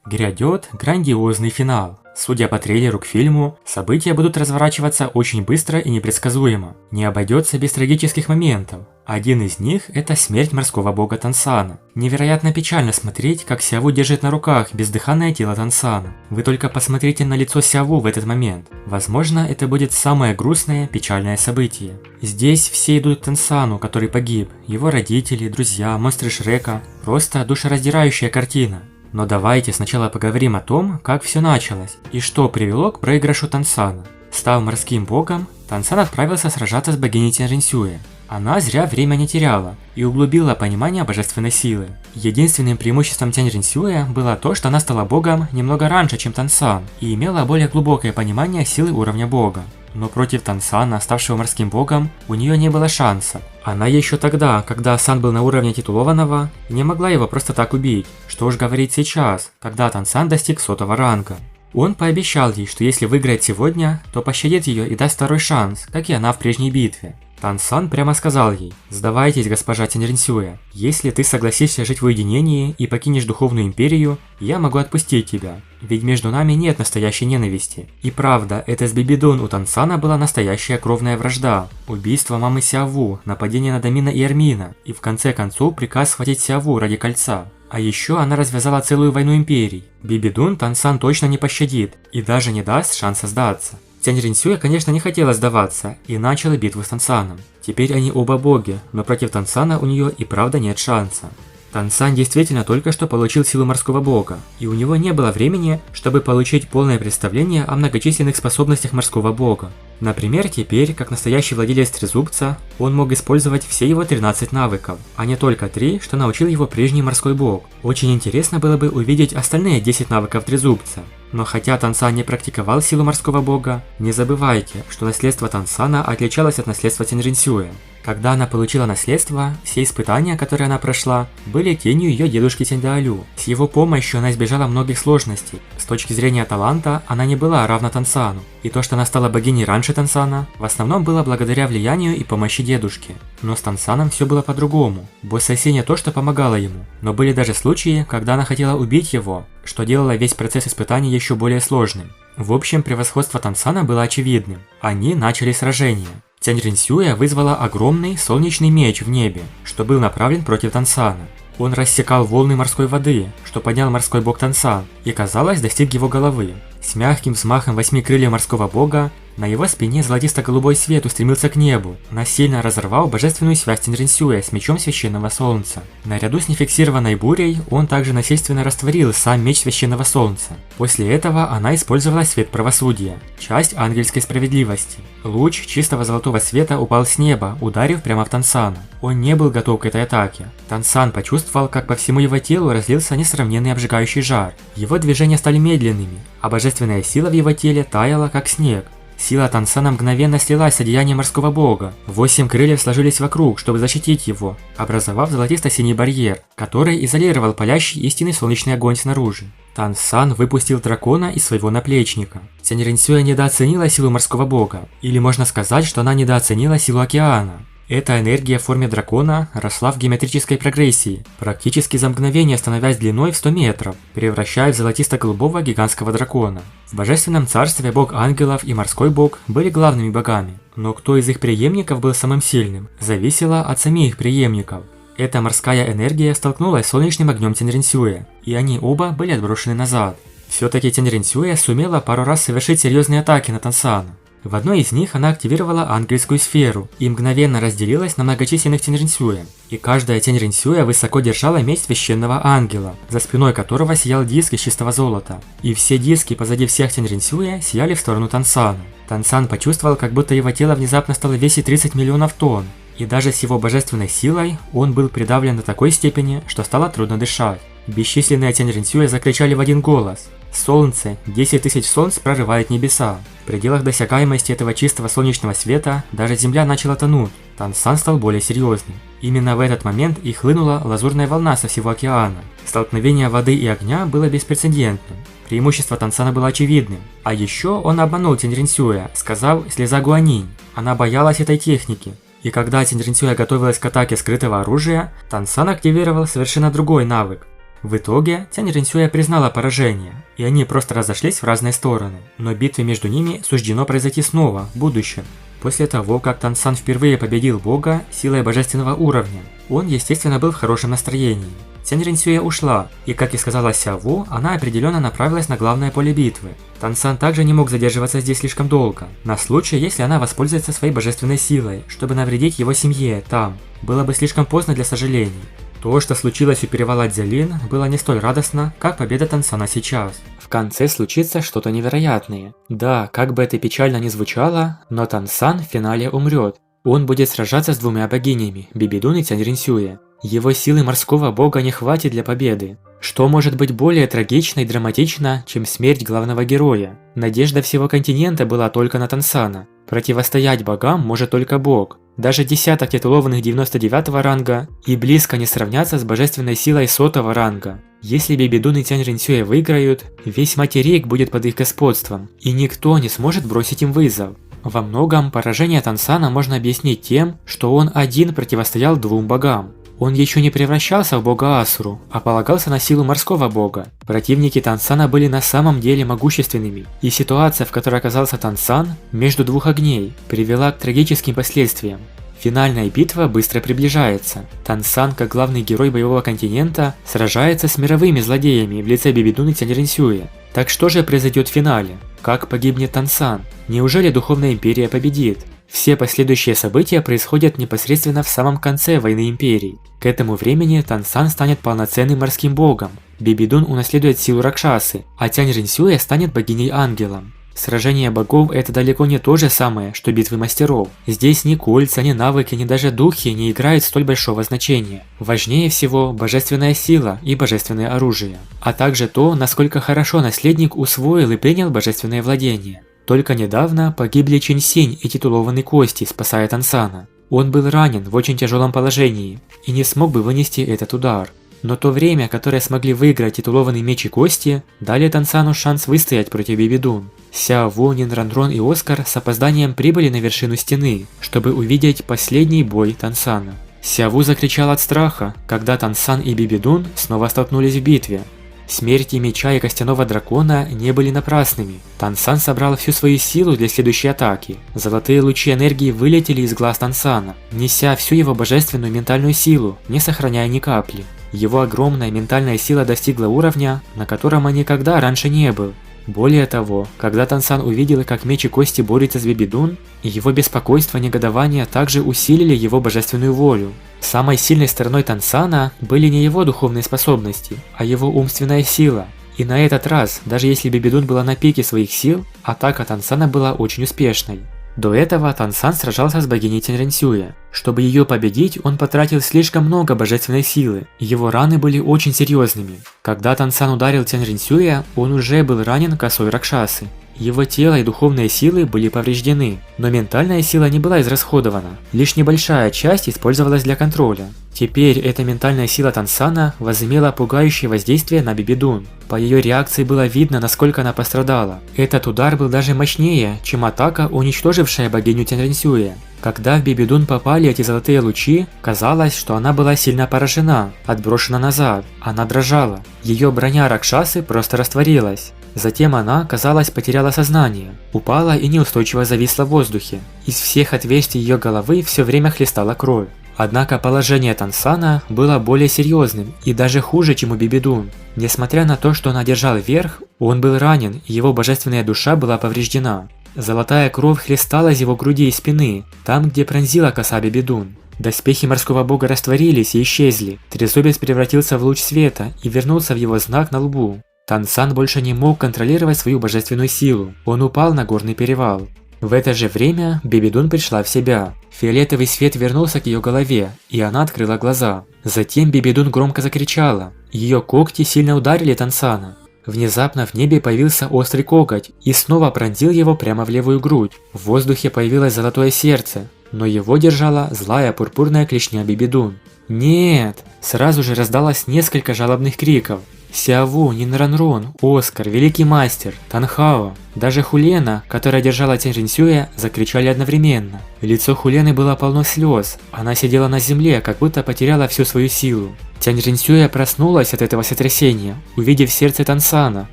Грядет грандиозный финал. Судя по трейлеру к фильму, события будут разворачиваться очень быстро и непредсказуемо. Не обойдется без трагических моментов. Один из них – это смерть морского бога Тансана. Невероятно печально смотреть, как Сяову держит на руках бездыханное тело Тансана. Вы только посмотрите на лицо Сяову в этот момент. Возможно, это будет самое грустное, печальное событие. Здесь все идут к Тансану, который погиб, его родители, друзья, монстры Шрека. Просто душераздирающая картина. Но давайте сначала поговорим о том, как все началось и что привело к проигрышу Тансана. Став морским богом, Тансан отправился сражаться с богиней Тяньжэньсюэ. Она зря время не теряла и углубила понимание божественной силы. Единственным преимуществом Тяньжэньсюэ было то, что она стала богом немного раньше, чем Тансан, и имела более глубокое понимание силы уровня бога. Но против Тансана, ставшего морским богом, у нее не было шанса. Она еще тогда, когда Сан был на уровне титулованного, не могла его просто так убить. Что уж говорить сейчас, когда Тансан достиг 100-го ранга. Он пообещал ей, что если выиграет сегодня, то пощадит ее и даст второй шанс, как и она в прежней битве. Тансан прямо сказал ей: «Сдавайтесь, госпожа Тяньжэньсюэ. Если ты согласишься жить в уединении и покинешь Духовную Империю, я могу отпустить тебя. Ведь между нами нет настоящей ненависти». И правда, это с Бибидун у Тансана была настоящая кровная вражда. Убийство мамы Сяову, нападение на Домина и Эрмина, и в конце концов приказ схватить Сяову ради кольца. А еще она развязала целую войну империй. Бибидун Тансан точно не пощадит и даже не даст шанса сдаться. Тяньжэньсюэ, конечно, не хотела сдаваться и начала битву с Тансаном. Теперь они оба боги, но против Тансана у нее и правда нет шанса. Тансан действительно только что получил силу морского бога, и у него не было времени, чтобы получить полное представление о многочисленных способностях морского бога. Например, теперь, как настоящий владелец Трезубца, он мог использовать все его 13 навыков, а не только 3, что научил его прежний морской бог. Очень интересно было бы увидеть остальные 10 навыков Трезубца. Но хотя Тансан не практиковал силу морского бога, не забывайте, что наследство Тансана отличалось от наследства Тяньжэньсюэ. Когда она получила наследство, все испытания, которые она прошла, были тенью ее дедушки Тяньдаолю. С его помощью она избежала многих сложностей. С точки зрения таланта, она не была равна Тансану. И то, что она стала богиней раньше Тансана, в основном было благодаря влиянию и помощи дедушки. Но с Тансаном все было по-другому. Босс-Асси не то, что помогала ему, но были даже случаи, когда она хотела убить его, что делало весь процесс испытаний еще более сложным. В общем, превосходство Тансана было очевидным. Они начали сражение. Тяньжэньсюэ вызвала огромный солнечный меч в небе, что был направлен против Тансана. Он рассекал волны морской воды, что поднял морской бог Тансан, и, казалось, достиг его головы. С мягким взмахом 8 крыльев морского бога на его спине золотисто-голубой свет устремился к небу, насильно разорвал божественную связь Тяньжэньсюэ с мечом священного солнца. Наряду с нефиксированной бурей он также насильственно растворил сам меч священного солнца. После этого она использовала свет правосудия, часть ангельской справедливости. Луч чистого золотого света упал с неба, ударив прямо в Тансана. Он не был готов к этой атаке. Тансан почувствовал, как по всему его телу разлился несравненный обжигающий жар. Его движения стали медленными, а божественная сила в его теле таяла, как снег. Сила Тансана мгновенно слилась с одеянием морского бога. 8 крыльев сложились вокруг, чтобы защитить его, образовав золотисто-синий барьер, который изолировал палящий истинный солнечный огонь снаружи. Тансан выпустил дракона из своего наплечника. Тяньжэньсюэ недооценила силу морского бога, или можно сказать, что она недооценила силу океана. Эта энергия в форме дракона росла в геометрической прогрессии, практически за мгновение становясь длиной в 100 метров, превращая в золотисто-голубого гигантского дракона. В божественном царстве бог ангелов и морской бог были главными богами, но кто из их преемников был самым сильным, зависело от самих преемников. Эта морская энергия столкнулась с солнечным огнем Тяньжэньсюэ, и они оба были отброшены назад. Все-таки Тяньжэньсюэ сумела пару раз совершить серьезные атаки на Тансана. В одной из них она активировала ангельскую сферу и мгновенно разделилась на многочисленных Тяньжэньсюэ. И каждая Тяньжэньсюэ высоко держала меч священного ангела, за спиной которого сиял диск из чистого золота. И все диски позади всех Тяньжэньсюэ сияли в сторону Тансана. Тансан почувствовал, как будто его тело внезапно стало весить 30 миллионов тонн. И даже с его божественной силой он был придавлен до такой степени, что стало трудно дышать. Бесчисленные Тяньжэньсюэ закричали в один голос: «Солнце! 10 тысяч солнц прорывает небеса!» В пределах досягаемости этого чистого солнечного света даже земля начала тонуть. Тансан стал более серьезным. Именно в этот момент и хлынула лазурная волна со всего океана. Столкновение воды и огня было беспрецедентным. Преимущество Тансана было очевидным. А еще он обманул Тяньжэньсюэ, сказав «слеза гуанинь». Она боялась этой техники. И когда Тяньжэньсюэ готовилась к атаке скрытого оружия, Тансан активировал совершенно другой навык. В итоге Цянь Ринсюэ признала поражение, и они просто разошлись в разные стороны, но битве между ними суждено произойти снова, в будущем. После того, как Тансан впервые победил бога силой божественного уровня, он, естественно, был в хорошем настроении. Цянь Ринсюэ ушла, и, как и сказала Сяову, она определенно направилась на главное поле битвы. Тансан также не мог задерживаться здесь слишком долго, на случай, если она воспользуется своей божественной силой, чтобы навредить его семье там. Было бы слишком поздно для сожалений. То, что случилось у перевала Цзялин, было не столь радостно, как победа Тансана сейчас. В конце случится что-то невероятное. Да, как бы это печально ни звучало, но Тансан в финале умрет. Он будет сражаться с двумя богинями, Бибидун и Цянь Ринсюэ. Его силы морского бога не хватит для победы. Что может быть более трагично и драматично, чем смерть главного героя? Надежда всего континента была только на Тансана. Противостоять богам может только бог. Даже десяток титулованных 99-го ранга и близко не сравнятся с божественной силой 100-го ранга. Если Бибидун и Цянь Ринсюэ выиграют, весь материк будет под их господством, и никто не сможет бросить им вызов. Во многом поражение Тансана можно объяснить тем, что он один противостоял двум богам. Он еще не превращался в бога Асуру, а полагался на силу морского бога. Противники Тансана были на самом деле могущественными, и ситуация, в которой оказался Тансан, между двух огней, привела к трагическим последствиям. Финальная битва быстро приближается. Тансан, как главный герой боевого континента, сражается с мировыми злодеями в лице Бибидун и Цянь Ринсюэ. Так что же произойдет в финале? Как погибнет Тансан? Неужели Духовная Империя победит? Все последующие события происходят непосредственно в самом конце войны Империй. К этому времени Тансан станет полноценным морским богом, Бибидун унаследует силу Ракшасы, а Цянь Ринсюэ станет богиней-ангелом. Сражение богов – это далеко не то же самое, что битвы мастеров. Здесь ни кольца, ни навыки, ни даже духи не играют столь большого значения. Важнее всего божественная сила и божественное оружие, а также то, насколько хорошо наследник усвоил и принял божественное владение. Только недавно погибли Чин Синь и титулованный Кости, спасая Тансана. Он был ранен в очень тяжелом положении и не смог бы вынести этот удар. Но то время, которое смогли выиграть титулованный Меч и Кости, дали Тансану шанс выстоять против Бибидун. Сяову, Нинрандрон и Оскар с опозданием прибыли на вершину стены, чтобы увидеть последний бой Тансана. Сяову закричал от страха, когда Тансан и Бибидун снова столкнулись в битве. Смерти Меча и Костяного Дракона не были напрасными. Тансан собрал всю свою силу для следующей атаки. Золотые лучи энергии вылетели из глаз Тансана, неся всю его божественную ментальную силу, не сохраняя ни капли. Его огромная ментальная сила достигла уровня, на котором он никогда раньше не был. Более того, когда Тансан увидел, как Меч и Кости борются с Бибидун, его беспокойство и негодование также усилили его божественную волю. Самой сильной стороной Тансана были не его духовные способности, а его умственная сила. И на этот раз, даже если Бибидун была на пике своих сил, атака Тансана была очень успешной. До этого Тансан сражался с богиней Цянь Ринсюэ. Чтобы ее победить, он потратил слишком много божественной силы, его раны были очень серьезными. Когда Тансан ударил Цянь Ринсюэ, он уже был ранен косой Ракшасы. Его тело и духовные силы были повреждены, но ментальная сила не была израсходована, лишь небольшая часть использовалась для контроля. Теперь эта ментальная сила Тансана возымела пугающее воздействие на Бибидун. По ее реакции было видно, насколько она пострадала. Этот удар был даже мощнее, чем атака, уничтожившая богиню Цянь Ринсюэ. Когда в Бибидун попали эти золотые лучи, казалось, что она была сильно поражена, отброшена назад. Она дрожала. Ее броня Ракшасы просто растворилась. Затем она, казалось, потеряла сознание, упала и неустойчиво зависла в воздухе. Из всех отверстий ее головы все время хлестала кровь. Однако положение Тансана было более серьезным и даже хуже, чем у Бибидун. Несмотря на то, что он одержал верх, он был ранен и его божественная душа была повреждена. Золотая кровь хлестала из его груди и спины, там, где пронзила коса Бибидун. Доспехи морского бога растворились и исчезли, трезубец превратился в луч света и вернулся в его знак на лбу. Тансан больше не мог контролировать свою божественную силу, он упал на горный перевал. В это же время Бибидун пришла в себя. Фиолетовый свет вернулся к ее голове, и она открыла глаза. Затем Бибидун громко закричала. Ее когти сильно ударили Тансана. Внезапно в небе появился острый коготь и снова пронзил его прямо в левую грудь. В воздухе появилось золотое сердце, но его держала злая пурпурная клешня Бибидун. «Нет!» Сразу же раздалось несколько жалобных криков. Сяову, Нинранрун, Оскар, Великий Мастер, Танхао, даже Хулена, которая держала Тянь Жэньсюя, закричали одновременно. Лицо Хулены было полно слез, она сидела на земле, как будто потеряла всю свою силу. Тянь Жэньсюя проснулась от этого сотрясения, увидев сердце Тансана,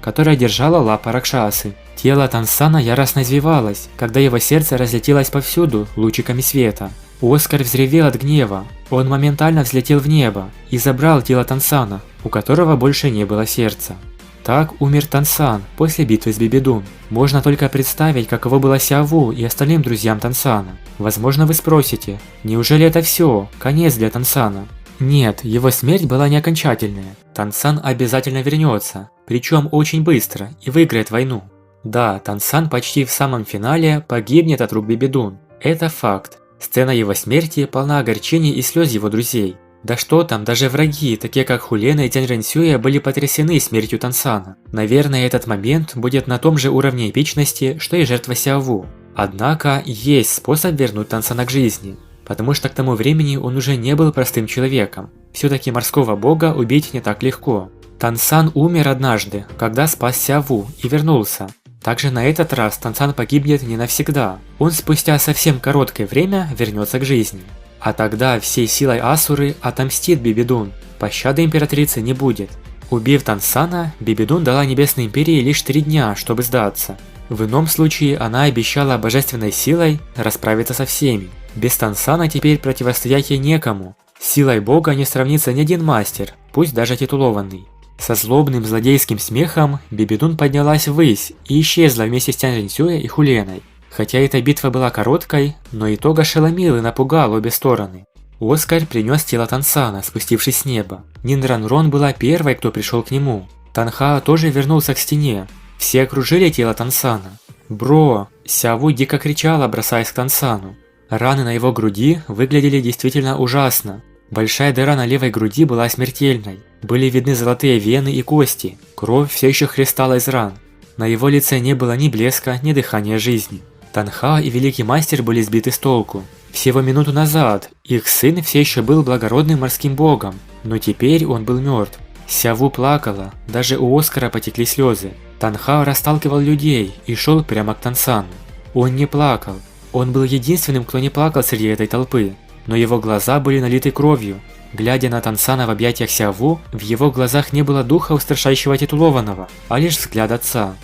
которое держала лапа Ракшасы. Тело Тансана яростно извивалось, когда его сердце разлетелось повсюду лучиками света. Оскар взревел от гнева. Он моментально взлетел в небо и забрал тело Тансана, у которого больше не было сердца. Так умер Тансан после битвы с Бибидун. Можно только представить, каково было Сяову и остальным друзьям Тансана. Возможно, вы спросите, неужели это все, конец для Тансана? Нет, его смерть была не окончательная. Тансан обязательно вернется, причем очень быстро, и выиграет войну. Да, Тансан почти в самом финале погибнет от рук Бибидун. Это факт. Сцена его смерти полна огорчений и слез его друзей. Да что там, даже враги, такие как Хулена и Тянь Жэньсюя, были потрясены смертью Тансана. Наверное, этот момент будет на том же уровне эпичности, что и жертва Сяову. Однако, есть способ вернуть Тансана к жизни. Потому что к тому времени он уже не был простым человеком. Все-таки морского бога убить не так легко. Тансан умер однажды, когда спас Сяову и вернулся. Также на этот раз Тансан погибнет не навсегда. Он спустя совсем короткое время вернется к жизни. А тогда всей силой Асуры отомстит Бибидун. Пощады императрицы не будет. Убив Тансана, Бибидун дала Небесной Империи лишь 3 дня, чтобы сдаться. В ином случае она обещала божественной силой расправиться со всеми. Без Тансана теперь противостоять ей некому. Силой бога не сравнится ни один мастер, пусть даже титулованный. Со злобным злодейским смехом Бибидун поднялась ввысь и исчезла вместе с Тянь Жэньсюя и Хуленой. Хотя эта битва была короткой, но итог ошеломил и напугал обе стороны. Оскар принес тело Тансана, спустившись с неба. Нинранрон была первой, кто пришел к нему. Танхао тоже вернулся к стене. Все окружили тело Тансана. «Бро!» Сяову дико кричала, бросаясь к Тансану. Раны на его груди выглядели действительно ужасно. Большая дыра на левой груди была смертельной. Были видны золотые вены и кости. Кровь все еще хлестала из ран. На его лице не было ни блеска, ни дыхания жизни. Танхао и Великий Мастер были сбиты с толку. Всего минуту назад их сын все еще был благородным морским богом, но теперь он был мертв. Сяову плакала, даже у Оскара потекли слезы. Танхао расталкивал людей и шел прямо к Тансану. Он не плакал. Он был единственным, кто не плакал среди этой толпы, но его глаза были налиты кровью. Глядя на Тансана в объятиях Сяову, в его глазах не было духа устрашающего титулованного, а лишь взгляд отца.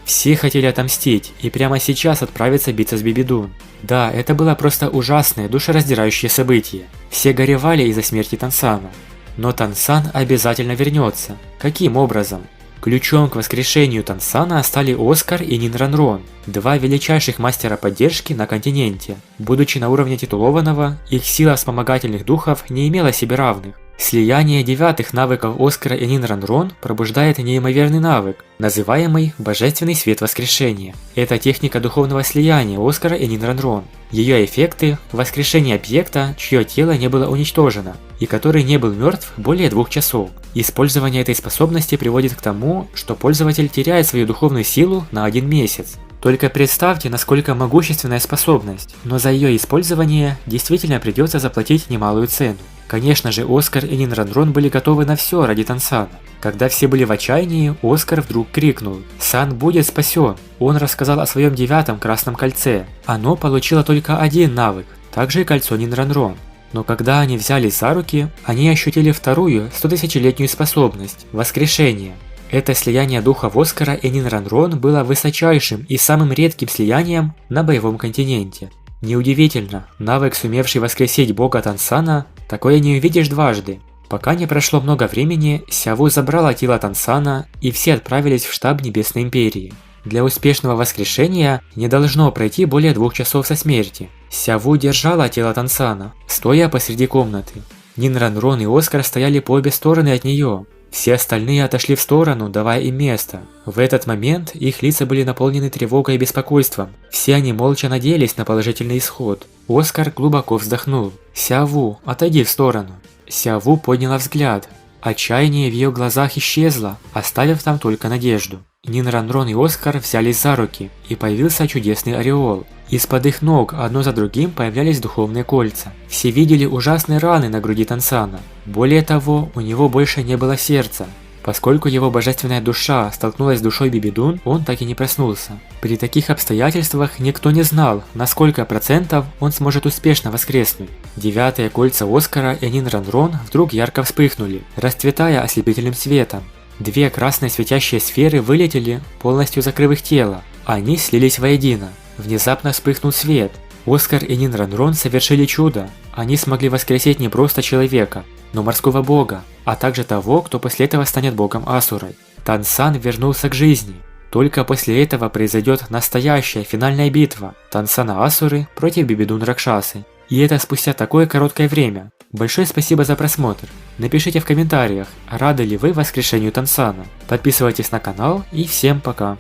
Все хотели отомстить и прямо сейчас отправиться биться с Бибидун. Да, это было просто ужасное, душераздирающее событие. Все горевали из-за смерти Тансана. Но Тансан обязательно вернется. Каким образом? Ключом к воскрешению Тансана стали Оскар и Нинранрон, 2 величайших мастера поддержки на континенте. Будучи на уровне титулованного, их сила вспомогательных духов не имела себе равных. Слияние 9-х навыков Оскара и Нинранрон пробуждает неимоверный навык, называемый Божественный Свет Воскрешения. Это техника духовного слияния Оскара и Нинранрон. Ее эффекты – воскрешение объекта, чье тело не было уничтожено, и который не был мертв более 2 часов. Использование этой способности приводит к тому, что пользователь теряет свою духовную силу на 1 месяц. Только представьте, насколько могущественная способность, но за ее использование действительно придется заплатить немалую цену. Конечно же, Оскар и Нинранрон были готовы на все ради Тансана. Когда все были в отчаянии, Оскар вдруг крикнул: «Сан будет спасен!» Он рассказал о своем 9-м красном кольце. Оно получило только 1 навык, также и кольцо Нинранрон. Но когда они взялись за руки, они ощутили вторую 100-тысячелетнюю способность – воскрешение. Это слияние духов Оскара и Нинранрон было высочайшим и самым редким слиянием на боевом континенте. Неудивительно, навык, сумевший воскресить бога Тансана, такое не увидишь дважды. Пока не прошло много времени, Сяову забрала тело Тансана, и все отправились в штаб Небесной Империи. Для успешного воскрешения не должно пройти более 2 часов со смерти. Сяову держала тело Тансана, стоя посреди комнаты. Нинранрон и Оскар стояли по обе стороны от нее. Все остальные отошли в сторону, давая им место. В этот момент их лица были наполнены тревогой и беспокойством. Все они молча надеялись на положительный исход. Оскар глубоко вздохнул. «Сяову, отойди в сторону». Сяову подняла взгляд. Отчаяние в ее глазах исчезло, оставив там только надежду. Нинранрон и Оскар взялись за руки, и появился чудесный ореол. Из-под их ног одно за другим появлялись духовные кольца. Все видели ужасные раны на груди Тансана. Более того, у него больше не было сердца. Поскольку его божественная душа столкнулась с душой Бибидун, он так и не проснулся. При таких обстоятельствах никто не знал, на сколько процентов он сможет успешно воскреснуть. Девятые кольца Оскара и Нинранрон вдруг ярко вспыхнули, расцветая ослепительным светом. Две красные светящие сферы вылетели, полностью закрыв их тело. Они слились воедино. Внезапно вспыхнул свет. Оскар и Нинранрон совершили чудо. Они смогли воскресить не просто человека, но морского бога, а также того, кто после этого станет богом Асурой. Тансан вернулся к жизни. Только после этого произойдет настоящая финальная битва Тансана Асуры против Бибидун Ракшасы. И это спустя такое короткое время. Большое спасибо за просмотр. Напишите в комментариях, рады ли вы воскрешению Тансана. Подписывайтесь на канал и всем пока.